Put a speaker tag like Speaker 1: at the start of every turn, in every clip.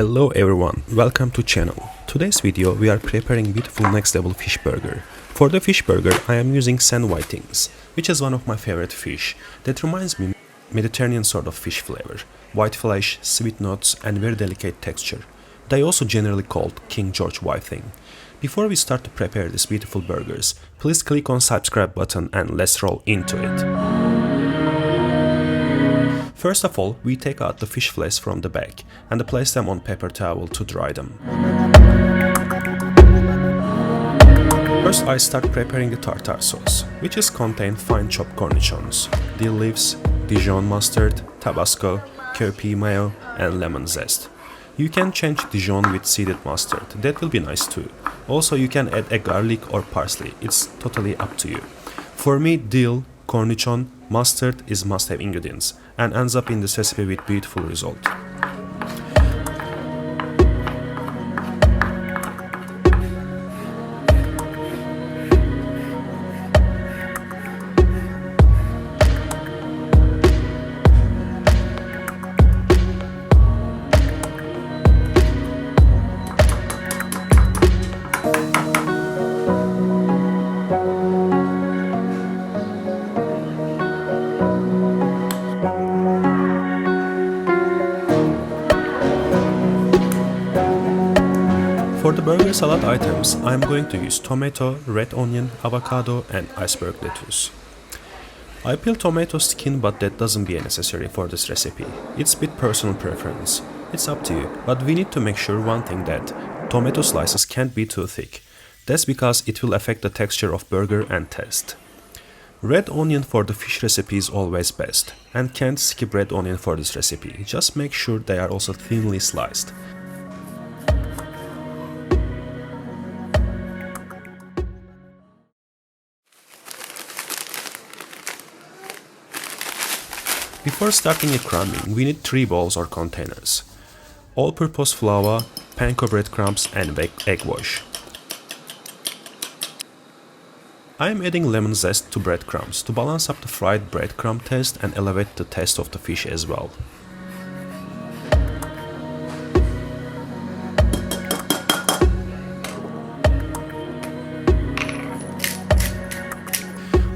Speaker 1: Hello everyone, welcome to channel. Today's video we are preparing beautiful next level fish burger. For the fish burger I am using sand whitings, which is one of my favorite fish that reminds me Mediterranean sort of fish flavor. White flesh, sweet notes and very delicate texture. They also generally called King George whiting. Before we start to prepare these beautiful burgers, please click on subscribe button and let's roll into it. First of all, we take out the fish fillets from the bag and place them on paper towel to dry them. First I start preparing the tartar sauce, which is contain fine chopped cornichons, dill leaves, Dijon mustard, Tabasco, cowpea mayo and lemon zest. You can change Dijon with seeded mustard, that will be nice too. Also you can add a garlic or parsley, it's totally up to you. For me, dill, cornichon, mustard is must-have ingredients and ends up in this recipe with beautiful result. For the burger salad items, I am going to use tomato, red onion, avocado and iceberg lettuce. I peel tomato skin, but that doesn't be necessary for this recipe. It's with personal preference. It's up to you, but we need to make sure one thing, that tomato slices can't be too thick. That's because it will affect the texture of burger and taste. Red onion for the fish recipe is always best, and can't skip red onion for this recipe. Just make sure they are also thinly sliced. Before starting a crumbing, we need 3 bowls or containers. All-purpose flour, panko breadcrumbs and egg wash. I am adding lemon zest to breadcrumbs to balance up the fried breadcrumb taste and elevate the taste of the fish as well.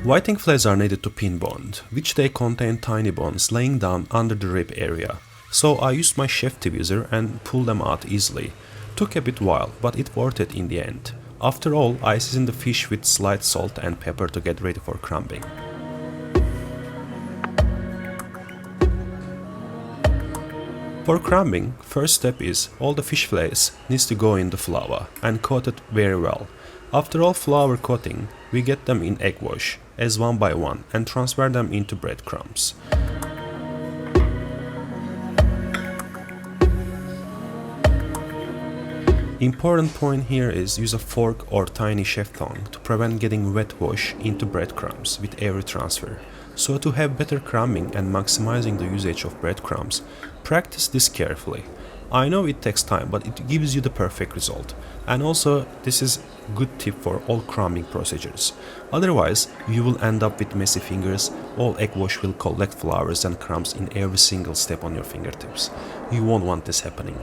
Speaker 1: Whiting fillets are needed to pin bond, which they contain tiny bones laying down under the rib area. So I used my chef tweezer and pulled them out easily. Took a bit while, but it worth it in the end. After all, I seasoned the fish with slight salt and pepper to get ready for crumbing. For crumbing, first step is all the fish fillets needs to go in the flour and coat it very well. After all flour coating, we get them in egg wash as one by one and transfer them into breadcrumbs. Important point here is use a fork or tiny chef tongue to prevent getting wet wash into breadcrumbs with every transfer. So to have better crumbing and maximizing the usage of breadcrumbs, practice this carefully. I know it takes time, but it gives you the perfect result. And also, this is a good tip for all crumbing procedures. Otherwise, you will end up with messy fingers. All egg wash will collect flours and crumbs in every single step on your fingertips. You won't want this happening.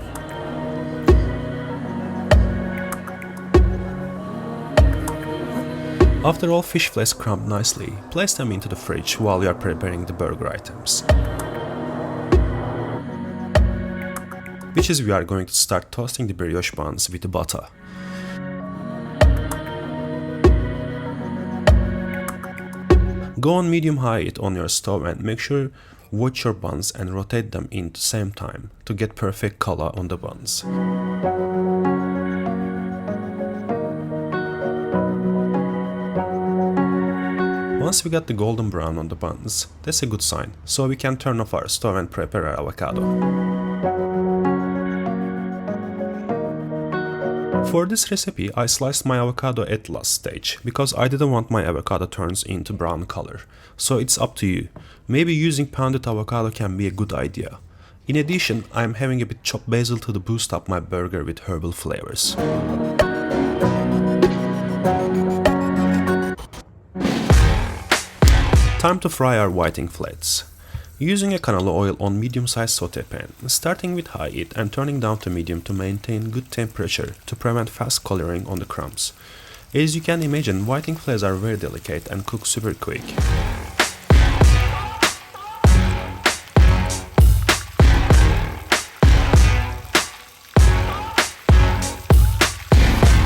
Speaker 1: After all fish fillets crumb nicely, place them into the fridge while you are preparing the burger items. Which is we are going to start toasting the brioche buns with the butter. Go on medium-high heat on your stove and make sure watch your buns and rotate them in the same time to get perfect color on the buns. Once we got the golden brown on the buns, that's a good sign, so we can turn off our stove and prepare our avocado. For this recipe, I sliced my avocado at last stage, because I didn't want my avocado turns into brown color. So it's up to you. Maybe using pounded avocado can be a good idea. In addition, I am having a bit chopped basil to boost up my burger with herbal flavors. Time to fry our whiting fillets. Using a canola oil on medium-sized saute pan, starting with high heat and turning down to medium to maintain good temperature to prevent fast coloring on the crumbs. As you can imagine, whiting fillets are very delicate and cook super quick.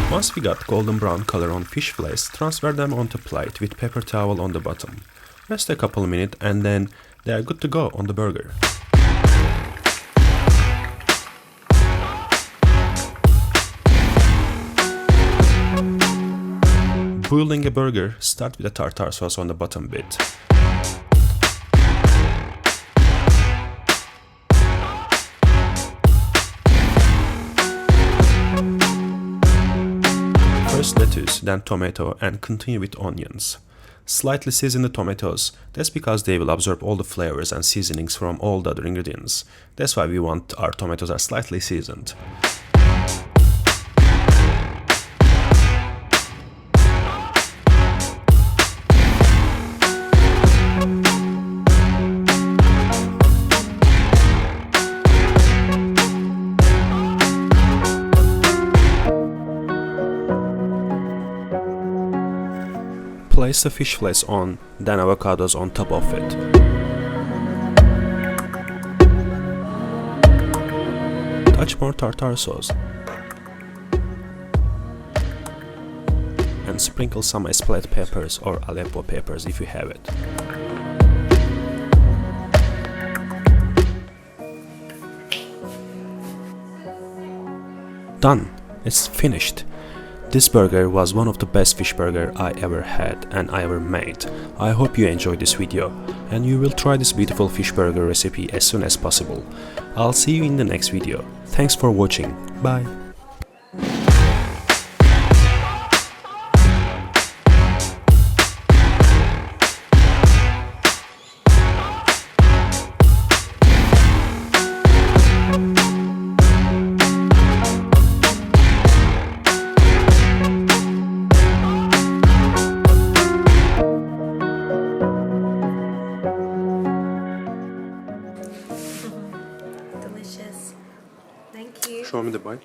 Speaker 1: Once we got golden brown color on fish fillets, transfer them onto plate with paper towel on the bottom. Rest a couple minutes and then they are good to go on the burger. Boiling a burger, start with a tartar sauce on the bottom bit. First lettuce, then tomato, and continue with onions. Slightly season the tomatoes, that's because they will absorb all the flavors and seasonings from all the other ingredients. That's why we want our tomatoes are slightly seasoned. Place the fish fillets on, then avocados on top of it. Touch more tartar sauce. And sprinkle some split peppers or Aleppo peppers if you have it. Done! It's finished! This burger was one of the best fish burger I ever had and I ever made. I hope you enjoyed this video and you will try this beautiful fish burger recipe as soon as possible. I'll see you in the next video. Thanks for watching. Bye.
Speaker 2: Delicious. Thank you.
Speaker 1: Show me the bite.